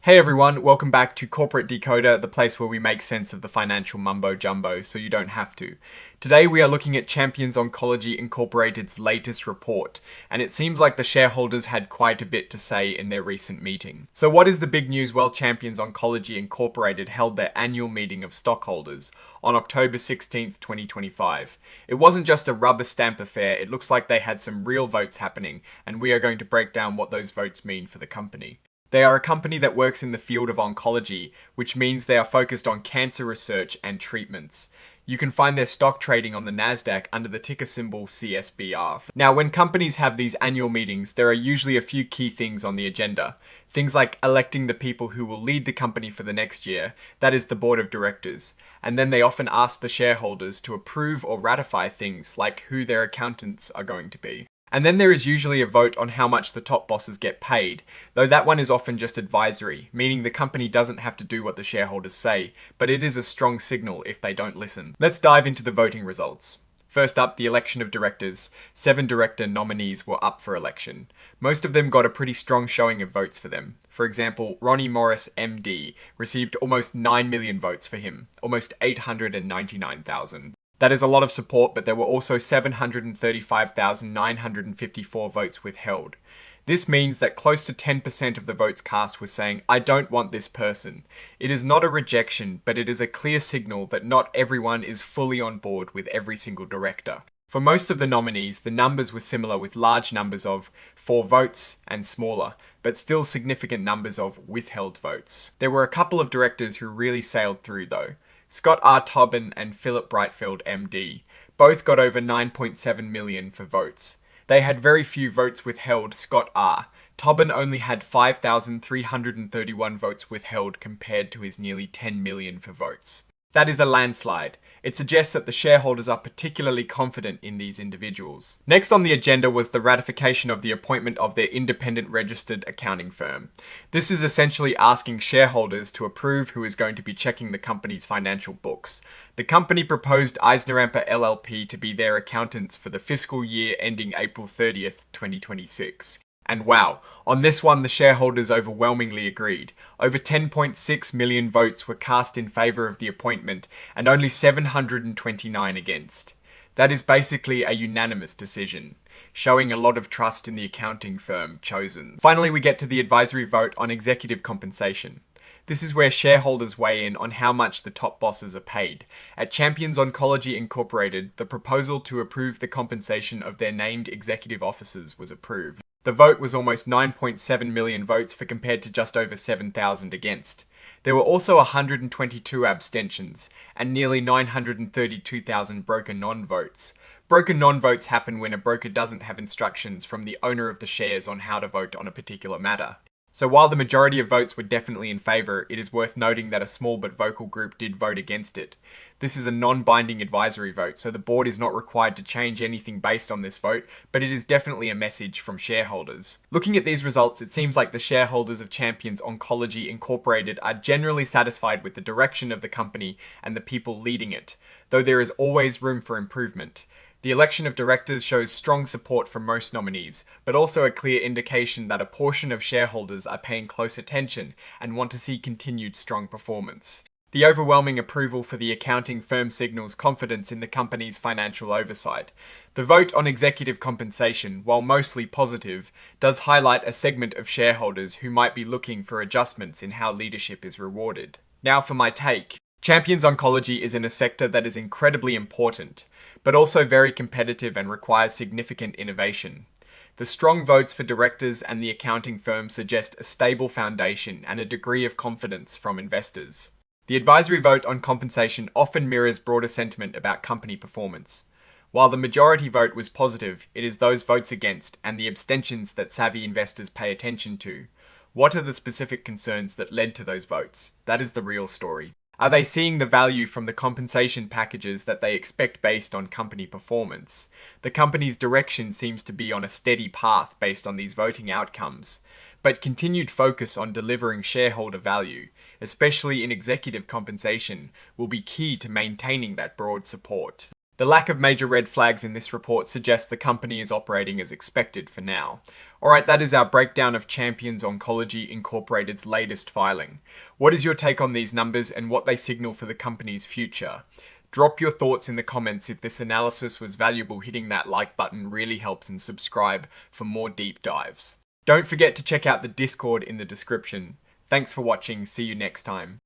Hey everyone, welcome back to Corporate Decoder, the place where we make sense of the financial mumbo jumbo so you don't have to. Today we are looking at Champions Oncology Incorporated's latest report, and it seems like the shareholders had quite a bit to say in their recent meeting. So what is the big news? Well, Champions Oncology Incorporated held their annual meeting of stockholders on October 16th, 2025. It wasn't just a rubber stamp affair, it looks like they had some real votes happening, and we are going to break down what those votes mean for the company. They are a company that works in the field of oncology, which means they are focused on cancer research and treatments. You can find their stock trading on the Nasdaq under the ticker symbol CSBR. Now, when companies have these annual meetings, there are usually a few key things on the agenda. Things like electing the people who will lead the company for the next year, that is the board of directors. And then they often ask the shareholders to approve or ratify things like who their accountants are going to be. And then there is usually a vote on how much the top bosses get paid, though that one is often just advisory, meaning the company doesn't have to do what the shareholders say, but it is a strong signal if they don't listen. Let's dive into the voting results. First up, the election of directors. 7 director nominees were up for election. Most of them got a pretty strong showing of votes for them. For example, Ronnie Morris MD received almost 9 million votes for him, almost 899,000. That is a lot of support, but there were also 735,954 votes withheld. This means that close to 10% of the votes cast were saying, "I don't want this person." It is not a rejection, but it is a clear signal that not everyone is fully on board with every single director. For most of the nominees, the numbers were similar, with large numbers of for votes and smaller, but still significant numbers of withheld votes. There were a couple of directors who really sailed through though. Scott R. Tobin and Philip Brightfield MD both got over 9.7 million for votes. They had very few votes withheld. Scott R. Tobin only had 5,331 votes withheld compared to his nearly 10 million for votes. That is a landslide. It suggests that the shareholders are particularly confident in these individuals. Next on the agenda was the ratification of the appointment of their independent registered accounting firm. This is essentially asking shareholders to approve who is going to be checking the company's financial books. The company proposed EisnerAmper LLP to be their accountants for the fiscal year ending April 30th, 2026. And wow, on this one the shareholders overwhelmingly agreed. Over 10.6 million votes were cast in favour of the appointment and only 729 against. That is basically a unanimous decision, showing a lot of trust in the accounting firm chosen. Finally, we get to the advisory vote on executive compensation. This is where shareholders weigh in on how much the top bosses are paid. At Champions Oncology Incorporated, the proposal to approve the compensation of their named executive officers was approved. The vote was almost 9.7 million votes for compared to just over 7,000 against. There were also 122 abstentions and nearly 932,000 broker non-votes. Broker non-votes happen when a broker doesn't have instructions from the owner of the shares on how to vote on a particular matter. So while the majority of votes were definitely in favour, it is worth noting that a small but vocal group did vote against it. This is a non-binding advisory vote, so the board is not required to change anything based on this vote, but it is definitely a message from shareholders. Looking at these results, it seems like the shareholders of Champions Oncology Incorporated are generally satisfied with the direction of the company and the people leading it, though there is always room for improvement. The election of directors shows strong support from most nominees, but also a clear indication that a portion of shareholders are paying close attention and want to see continued strong performance. The overwhelming approval for the accounting firm signals confidence in the company's financial oversight. The vote on executive compensation, while mostly positive, does highlight a segment of shareholders who might be looking for adjustments in how leadership is rewarded. Now for my take. Champions Oncology is in a sector that is incredibly important, but also very competitive and requires significant innovation. The strong votes for directors and the accounting firm suggest a stable foundation and a degree of confidence from investors. The advisory vote on compensation often mirrors broader sentiment about company performance. While the majority vote was positive, it is those votes against and the abstentions that savvy investors pay attention to. What are the specific concerns that led to those votes? That is the real story. Are they seeing the value from the compensation packages that they expect based on company performance? The company's direction seems to be on a steady path based on these voting outcomes, but continued focus on delivering shareholder value, especially in executive compensation, will be key to maintaining that broad support. The The lack of major red flags in this report suggests the company is operating as expected for now. Alright, that is our breakdown of Champions Oncology Incorporated's latest filing. What is your take on these numbers and what they signal for the company's future? Drop your thoughts in the comments. If this analysis was valuable, hitting that like button really helps, and subscribe for more deep dives. Don't forget to check out the Discord in the description. Thanks for watching, see you next time.